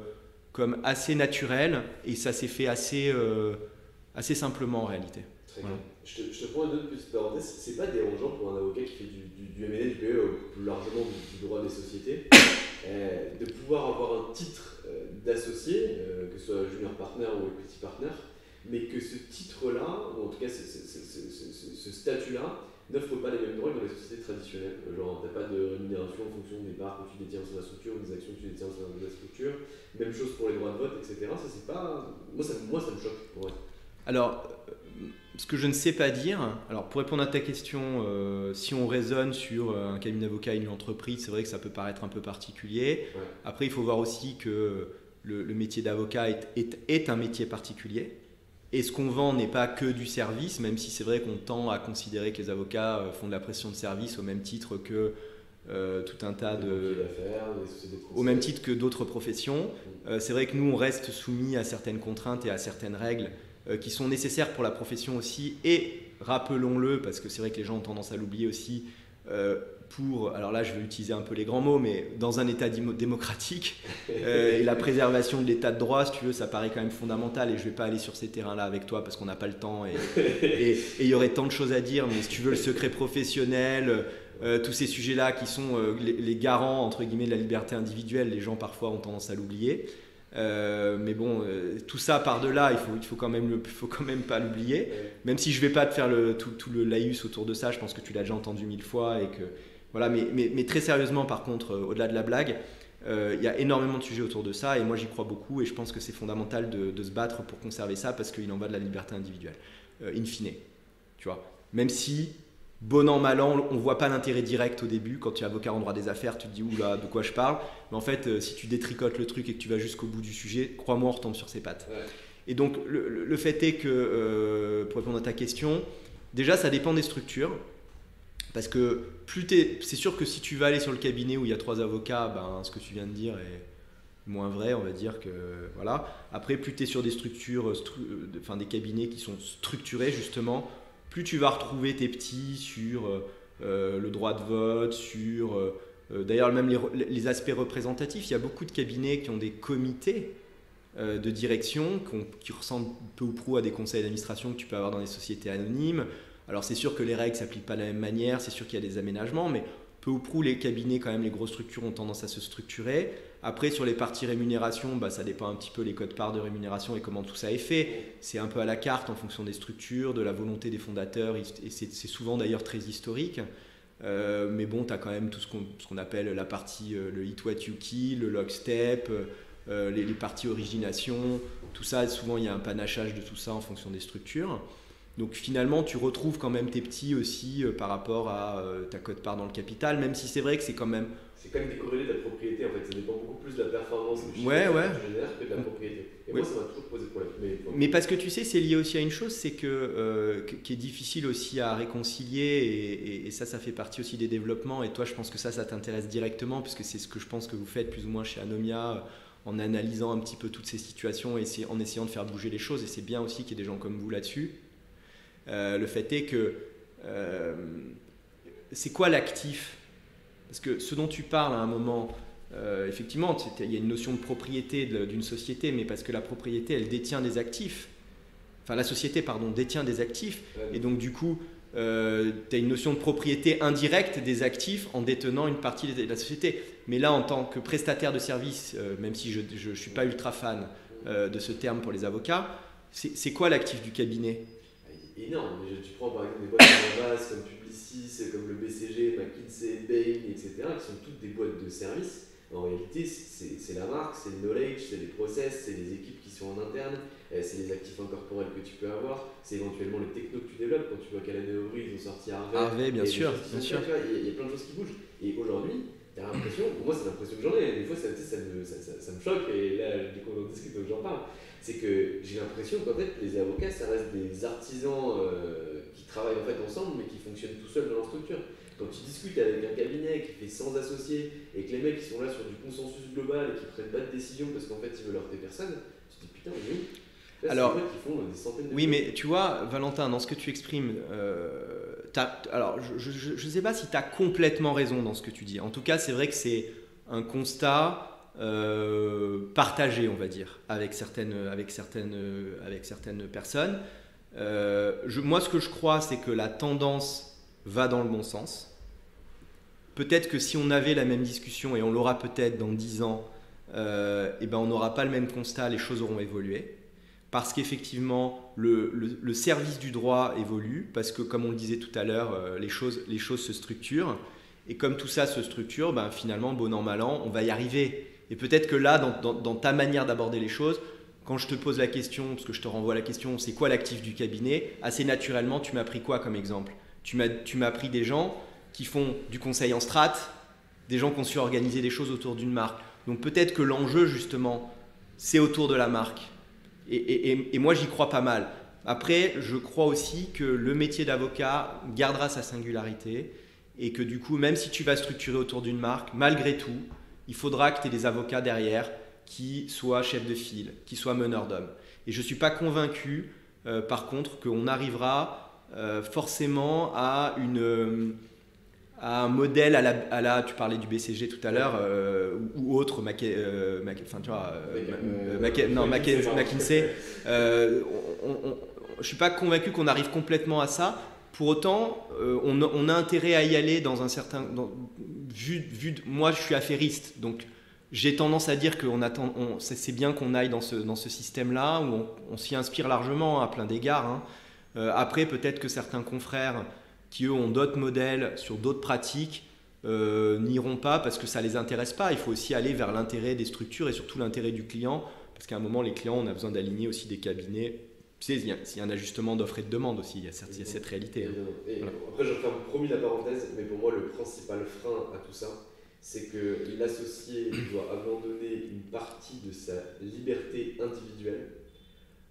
assez naturel, et ça s'est fait assez simplement en réalité.
Très voilà. Je te prends une autre petite parenthèse. C'est pas dérangeant pour un avocat qui fait du M&A, du PE, plus largement du droit des sociétés, de pouvoir avoir un titre d'associé, que ce soit junior partner ou equity partner, mais que ce titre-là, ou en tout cas ce statut-là, n'offre pas les mêmes droits que dans les sociétés traditionnelles. Genre, tu n'as pas de rémunération en fonction des parts que tu détiens sur la structure ou des actions que tu détiens sur la structure. Même chose pour les droits de vote, etc. Ça, c'est pas... Moi, ça me choque. Ouais.
Alors, ce que je ne sais pas dire, alors pour répondre à ta question, si on raisonne sur un cabinet d'avocat et une entreprise, c'est vrai que ça peut paraître un peu particulier. Ouais. Après, il faut voir aussi que le métier d'avocat est un métier particulier. Et ce qu'on vend n'est pas que du service, même si c'est vrai qu'on tend à considérer que les avocats font de la prestation de service au même titre que tout un tas au même titre que d'autres professions. C'est vrai que nous, on reste soumis à certaines contraintes et à certaines règles qui sont nécessaires pour la profession aussi. Et rappelons-le, parce que c'est vrai que les gens ont tendance à l'oublier aussi, alors là je vais utiliser un peu les grands mots, mais dans un état démocratique, et la préservation de l'état de droit, si tu veux, ça paraît quand même fondamental, et je ne vais pas aller sur ces terrains-là avec toi parce qu'on n'a pas le temps, et il y aurait tant de choses à dire, mais si tu veux, le secret professionnel, tous ces sujets-là qui sont les garants, entre guillemets, de la liberté individuelle, les gens parfois ont tendance à l'oublier. Mais bon, tout ça par-delà, il faut quand même pas l'oublier, même si je ne vais pas te faire tout le laïus autour de ça, je pense que tu l'as déjà entendu 1000 fois, et que voilà, mais très sérieusement, par contre, au-delà de la blague, il y a énormément de sujets autour de ça, et moi j'y crois beaucoup, et je pense que c'est fondamental de se battre pour conserver ça, parce qu'il en va de la liberté individuelle, in fine, tu vois. Même si, bon an, mal an, on ne voit pas l'intérêt direct au début. Quand tu es avocat en droit des affaires, tu te dis oula, de quoi je parle. Mais en fait, si tu détricotes le truc et que tu vas jusqu'au bout du sujet, crois-moi, on retombe sur ses pattes. Ouais. Et donc, le fait est que, pour répondre à ta question, déjà, ça dépend des structures. Parce que c'est sûr que si tu vas aller sur le cabinet où il y a 3 avocats, ce que tu viens de dire est moins vrai, on va dire que voilà. Après, plus tu es sur des structures, des cabinets qui sont structurés justement, plus tu vas retrouver tes petits sur le droit de vote, sur d'ailleurs même les aspects représentatifs. Il y a beaucoup de cabinets qui ont des comités de direction qui ressemblent peu ou prou à des conseils d'administration que tu peux avoir dans des sociétés anonymes. Alors c'est sûr que les règles ne s'appliquent pas de la même manière, c'est sûr qu'il y a des aménagements, mais peu ou prou les cabinets, quand même, les grosses structures ont tendance à se structurer. Après, sur les parties rémunération, ça dépend un petit peu les codes-parts de rémunération et comment tout ça est fait. C'est un peu à la carte en fonction des structures, de la volonté des fondateurs, et c'est souvent d'ailleurs très historique. Mais bon, tu as quand même tout ce qu'on appelle la partie, le hit what you kill, le lockstep, les parties origination, tout ça, souvent il y a un panachage de tout ça en fonction des structures. Donc finalement, tu retrouves quand même tes petits aussi par rapport à ta cote-part dans le capital, même si c'est vrai que c'est quand même...
C'est quand même décorrélé de la propriété, en fait. Ça dépend beaucoup plus de la performance que tu
génères
que de la propriété. Et moi, ça m'a toujours posé problème.
Mais parce que tu sais, c'est lié aussi à une chose, c'est qui est difficile aussi à réconcilier, et ça fait partie aussi des développements. Et toi, je pense que ça t'intéresse directement, puisque c'est ce que je pense que vous faites plus ou moins chez Anomia, en analysant un petit peu toutes ces situations et en essayant de faire bouger les choses. Et c'est bien aussi qu'il y ait des gens comme vous là-dessus. Le fait est que c'est quoi l'actif? Parce que ce dont tu parles à un moment, effectivement, il y a une notion de propriété d'une société, mais parce que la propriété, elle détient des actifs. Enfin, la société, pardon, détient des actifs. Et donc, du coup, tu as une notion de propriété indirecte des actifs en détenant une partie de la société. Mais là, en tant que prestataire de service, même si je ne suis pas ultra fan de ce terme pour les avocats, c'est quoi l'actif du cabinet?
Énorme. Tu prends par exemple des boîtes de base comme Publicis, comme le BCG, McKinsey, Bain, etc., qui sont toutes des boîtes de services. En réalité, c'est la marque, c'est le knowledge, c'est les process, c'est les équipes qui sont en interne, c'est les actifs incorporels que tu peux avoir, c'est éventuellement les technos que tu développes. Quand tu vois qu'à la Neobri, ils ont sorti Harvey,
bien sûr.
Il y a plein de choses qui bougent. Et aujourd'hui, tu as l'impression, moi c'est l'impression que j'en ai, des fois ça me choque, et là, du coup, on en discute, donc j'en parle. C'est que j'ai l'impression qu'en fait, les avocats, ça reste des artisans qui travaillent en fait ensemble, mais qui fonctionnent tout seuls dans leur structure. Quand tu discutes avec un cabinet qui fait 100 associés et que les mecs qui sont là sur du consensus global et qui prennent pas de décision parce qu'en fait ils veulent heurter personne, tu te dis putain, on est où? Là,
alors,
c'est des boîtes qui font des centaines de
oui,
millions.
mais tu vois, Valentin, dans ce que tu exprimes, alors je ne sais pas si tu as complètement raison dans ce que tu dis. En tout cas, c'est vrai que c'est un constat partagé, on va dire, avec certaines personnes. Moi, ce que je crois, c'est que la tendance va dans le bon sens. Peut-être que si on avait la même discussion, et on l'aura peut-être dans 10 ans, et ben on n'aura pas le même constat, les choses auront évolué. Parce qu'effectivement, le service du droit évolue, parce que comme on le disait tout à l'heure, les choses se structurent. Et comme tout ça se structure, ben finalement, bon an, mal an, on va y arriver. Et peut-être que là, dans ta manière d'aborder les choses, quand je te pose la question, parce que je te renvoie la question, c'est quoi l'actif du cabinet? Assez naturellement, tu m'as pris quoi comme exemple? Tu m'as pris des gens qui font du conseil en strat, des gens qui ont su organiser des choses autour d'une marque. Donc peut-être que l'enjeu, justement, c'est autour de la marque. Et moi, j'y crois pas mal. Après, je crois aussi que le métier d'avocat gardera sa singularité et que du coup, même si tu vas structurer autour d'une marque, malgré tout, il faudra que tu aies des avocats derrière qui soient chefs de file, qui soient meneurs d'hommes. Et je ne suis pas convaincu, par contre, qu'on arrivera forcément à un modèle à la tu parlais du BCG tout à l'heure, ou autre, McKinsey. Je ne suis pas convaincu qu'on arrive complètement à ça. Pour autant, on a intérêt à y aller dans un certain... moi, je suis affairiste, donc j'ai tendance à dire que c'est bien qu'on aille dans ce système-là, où on s'y inspire largement à plein d'égards. Hein. Après, peut-être que certains confrères qui, eux, ont d'autres modèles sur d'autres pratiques, n'iront pas parce que ça ne les intéresse pas. Il faut aussi aller vers l'intérêt des structures et surtout l'intérêt du client, parce qu'à un moment, les clients, on a besoin d'aligner aussi des cabinets. Tu sais, il y a un ajustement d'offre et de demande aussi, il y a cette réalité.
Hein. Voilà. Après, je referme promis la parenthèse, mais pour moi, le principal frein à tout ça, c'est que l'associé doit abandonner une partie de sa liberté individuelle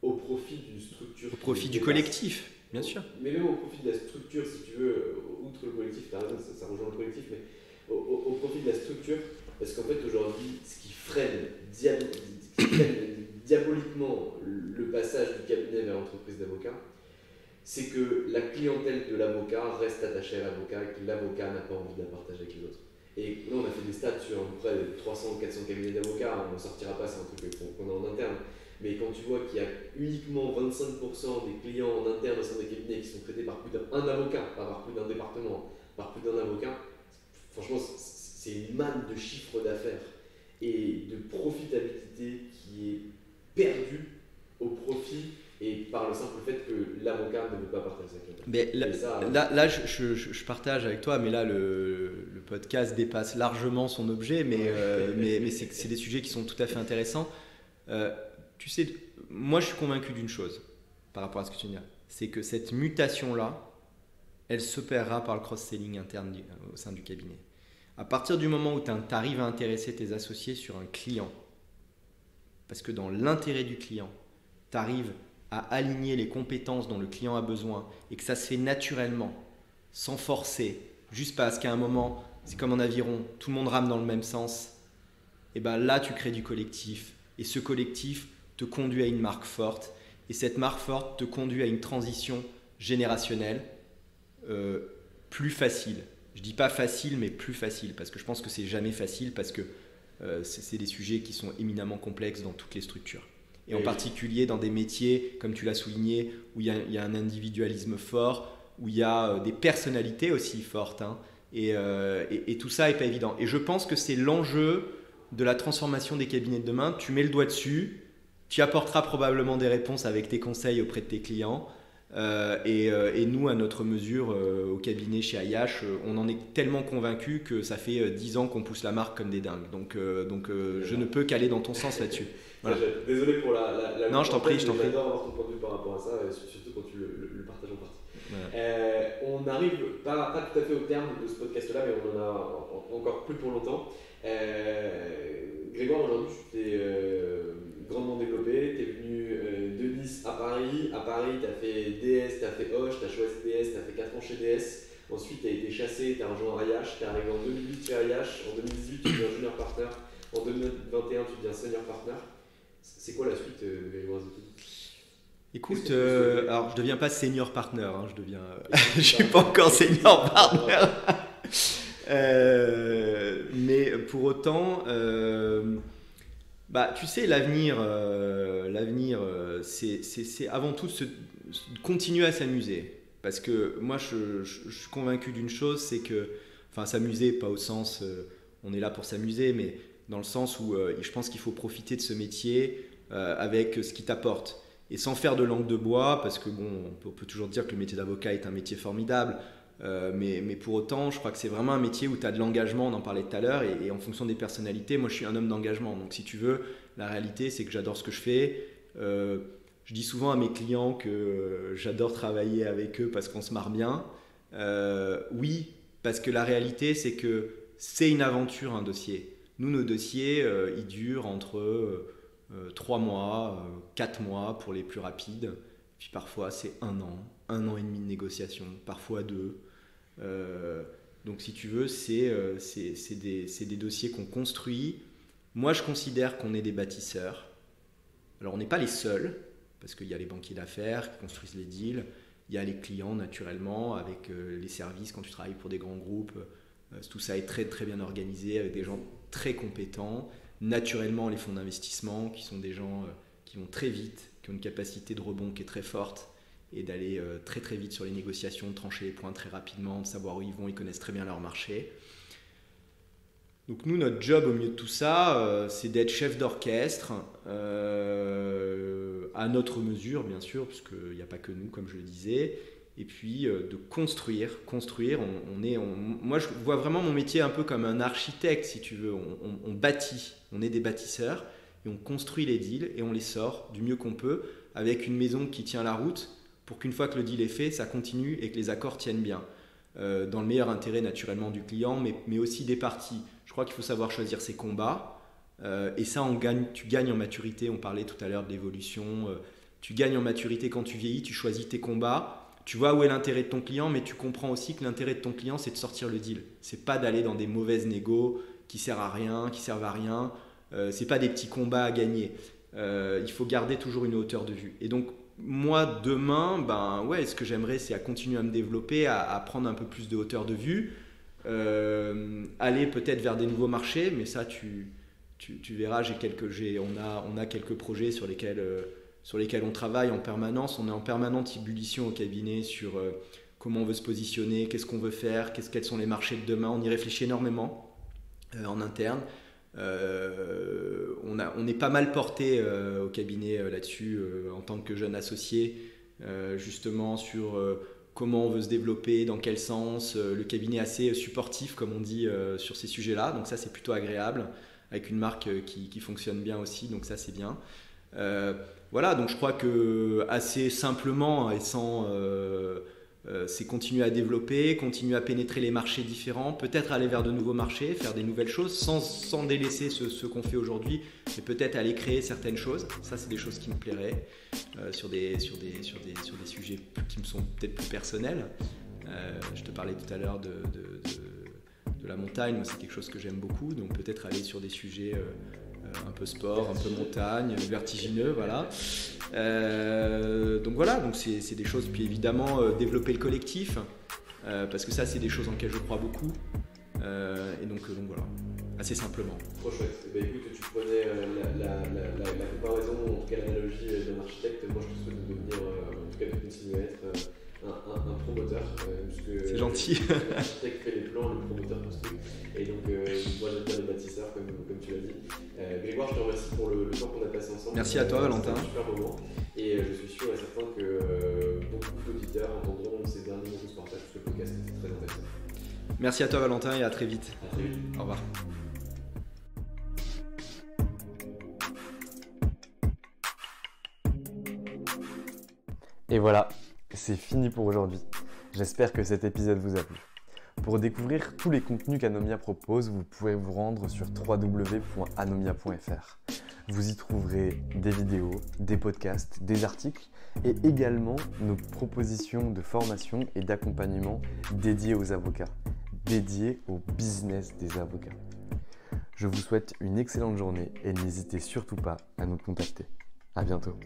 au profit d'une structure.
Au profit du collectif, bien sûr.
Mais même au profit de la structure, si tu veux, outre le collectif, tu as raison, ça rejoint le collectif, mais au profit de la structure, parce qu'en fait, aujourd'hui, ce qui freine diaboliquement le passage du cabinet vers l'entreprise d'avocat, c'est que la clientèle de l'avocat reste attachée à l'avocat et que l'avocat n'a pas envie de la partager avec les autres. Et là, on a fait des stats sur à peu près 300 ou 400 cabinets d'avocats, on ne sortira pas, c'est un truc qu'on a en interne. Mais quand tu vois qu'il y a uniquement 25% des clients en interne au sein des cabinets qui sont traités par plus d'un avocat, pas par plus d'un département, par plus d'un avocat, franchement, c'est une manne de chiffre d'affaires et de profitabilité qui est perdue au profit et par le simple fait que l'avocat ne veut pas partager sa clientèle.
Mais là, je partage avec toi, mais là, le podcast dépasse largement son objet, mais c'est des sujets qui sont tout à fait intéressants. Tu sais, moi, je suis convaincu d'une chose par rapport à ce que tu dis, c'est que cette mutation-là, elle s'opérera par le cross-selling interne au sein du cabinet. À partir du moment où tu arrives à intéresser tes associés sur un client, parce que dans l'intérêt du client, tu arrives à aligner les compétences dont le client a besoin et que ça se fait naturellement, sans forcer, juste parce qu'à un moment, c'est comme en aviron, tout le monde rame dans le même sens, et ben là, tu crées du collectif. Et ce collectif te conduit à une marque forte. Et cette marque forte te conduit à une transition générationnelle plus facile. Je ne dis pas facile, mais plus facile, parce que je pense que c'est jamais facile, parce que c'est des sujets qui sont éminemment complexes dans toutes les structures. Et en particulier dans des métiers, comme tu l'as souligné, où il y a un individualisme fort, où il y a des personnalités aussi fortes. Hein, et tout ça n'est pas évident. Et je pense que c'est l'enjeu de la transformation des cabinets de demain. Tu mets le doigt dessus, tu apporteras probablement des réponses avec tes conseils auprès de tes clients. Et nous, à notre mesure, au cabinet chez IH, on en est tellement convaincus que ça fait 10 ans qu'on pousse la marque comme des dingues. Donc je ne peux qu'aller dans ton sens là-dessus. Voilà.
Désolé pour la
non, je t'en prie.
J'adore avoir ton point de vue par rapport à ça, surtout quand tu le partages en partie. Voilà. On n'arrive pas tout à fait au terme de ce podcast-là, mais on en a encore plus pour longtemps. Grégoire, aujourd'hui, tu t'es grandement développé. Tu es venu de Nice à Paris. À Paris, tu as fait DS, tu as fait Hoche, tu as choisi DS, tu as fait 4 ans chez DS. Ensuite, tu as été chassé, tu as rejoint IH. Tu es arrivé en 2008 chez IH. En 2018, tu deviens junior partner. En 2021, tu deviens senior partner. C'est quoi la suite de Grégoire Zeki ?
Écoute, alors je ne deviens pas senior partner, hein, je suis pas encore senior partner. Mais pour autant, tu sais, l'avenir, c'est avant tout continuer à s'amuser. Parce que moi, je suis convaincu d'une chose, c'est que, s'amuser, pas au sens, on est là pour s'amuser, mais dans le sens où je pense qu'il faut profiter de ce métier avec ce qu'il t'apporte. Et sans faire de langue de bois, parce que on peut toujours dire que le métier d'avocat est un métier formidable, mais pour autant, je crois que c'est vraiment un métier où tu as de l'engagement, on en parlait tout à l'heure, et en fonction des personnalités, moi je suis un homme d'engagement. Donc si tu veux, la réalité c'est que j'adore ce que je fais. Je dis souvent à mes clients que j'adore travailler avec eux parce qu'on se marre bien. Oui, parce que la réalité c'est que c'est une aventure, un dossier. Nous, nos dossiers, ils durent entre 3 mois, 4 mois pour les plus rapides. Puis parfois c'est 1 an et demi de négociation, parfois 2. Donc si tu veux, c'est des dossiers qu'on construit. Moi je considère qu'on est des bâtisseurs. Alors on n'est pas les seuls, parce qu'il y a les banquiers d'affaires qui construisent les deals, il y a les clients naturellement, avec les services quand tu travailles pour des grands groupes. Tout ça est très très bien organisé, avec des gens très compétents. Naturellement les fonds d'investissement qui sont des gens qui vont très vite, qui ont une capacité de rebond qui est très forte, et d'aller très très vite sur les négociations, de trancher les points très rapidement, de savoir où ils vont, ils connaissent très bien leur marché. Donc nous, notre job au milieu de tout ça, c'est d'être chef d'orchestre, à notre mesure bien sûr, parce qu'il n'y a pas que nous comme je le disais, et puis de construire. Moi je vois vraiment mon métier un peu comme un architecte si tu veux, on bâtit, on est des bâtisseurs, et on construit les deals et on les sort du mieux qu'on peut, avec une maison qui tient la route, pour qu'une fois que le deal est fait, ça continue et que les accords tiennent bien. Dans le meilleur intérêt naturellement du client, mais aussi des parties. Je crois qu'il faut savoir choisir ses combats, et ça tu gagnes en maturité. On parlait tout à l'heure de l'évolution. Tu gagnes en maturité quand tu vieillis, tu choisis tes combats, tu vois où est l'intérêt de ton client, mais tu comprends aussi que l'intérêt de ton client, c'est de sortir le deal. C'est pas d'aller dans des mauvaises négos qui servent à rien. C'est pas des petits combats à gagner. Il faut garder toujours une hauteur de vue. Et donc moi demain, ce que j'aimerais, c'est à continuer à me développer, à prendre un peu plus de hauteur de vue, aller peut-être vers des nouveaux marchés, mais ça tu verras, on a quelques projets sur lesquels on travaille en permanence. On est en permanente ébullition au cabinet sur comment on veut se positionner, qu'est-ce qu'on veut faire, quels sont les marchés de demain. On y réfléchit énormément en interne. On est pas mal porté au cabinet là-dessus en tant que jeune associé, justement sur comment on veut se développer, dans quel sens. Le cabinet est assez supportif, comme on dit, sur ces sujets-là, donc ça c'est plutôt agréable, avec une marque qui fonctionne bien aussi, donc ça c'est bien. Voilà, donc je crois que assez simplement et sans... c'est continuer à développer, continuer à pénétrer les marchés différents, peut-être aller vers de nouveaux marchés, faire des nouvelles choses sans délaisser ce qu'on fait aujourd'hui, mais peut-être aller créer certaines choses. Ça, c'est des choses qui me plairaient sur des sujets qui me sont peut-être plus personnels. Je te parlais tout à l'heure de la montagne. Moi, c'est quelque chose que j'aime beaucoup, donc peut-être aller sur des sujets un peu sport, un peu montagne, vertigineux, voilà. Donc voilà, donc c'est des choses, puis évidemment développer le collectif, parce que ça c'est des choses en lesquelles je crois beaucoup, et donc voilà, assez simplement.
Trop chouette. Écoute, tu prenais la comparaison, en tout cas l'analogie d'un architecte. Moi je te souhaite de devenir, en tout cas de continuer à être un promoteur, puisque
c'est gentil.
L'architecte fait les plans, le promoteur construit, et donc moi j'aime bien les bâtisseurs comme tu l'as dit. Grégoire, je te remercie pour le temps qu'on a passé ensemble.
Merci à toi Valentin.
C'était un super moment, et je suis sûr et certain que beaucoup d'auditeurs entendront ces derniers mots de partage, parce que le podcast était très intéressant.
Merci à toi Valentin, et à très vite.
À très vite.
Au revoir.
Et voilà, c'est fini pour aujourd'hui. J'espère que cet épisode vous a plu. Pour découvrir tous les contenus qu'Anomia propose, vous pouvez vous rendre sur www.anomia.fr. Vous y trouverez des vidéos, des podcasts, des articles et également nos propositions de formation et d'accompagnement dédiées aux avocats, dédiées au business des avocats. Je vous souhaite une excellente journée et n'hésitez surtout pas à nous contacter. À bientôt.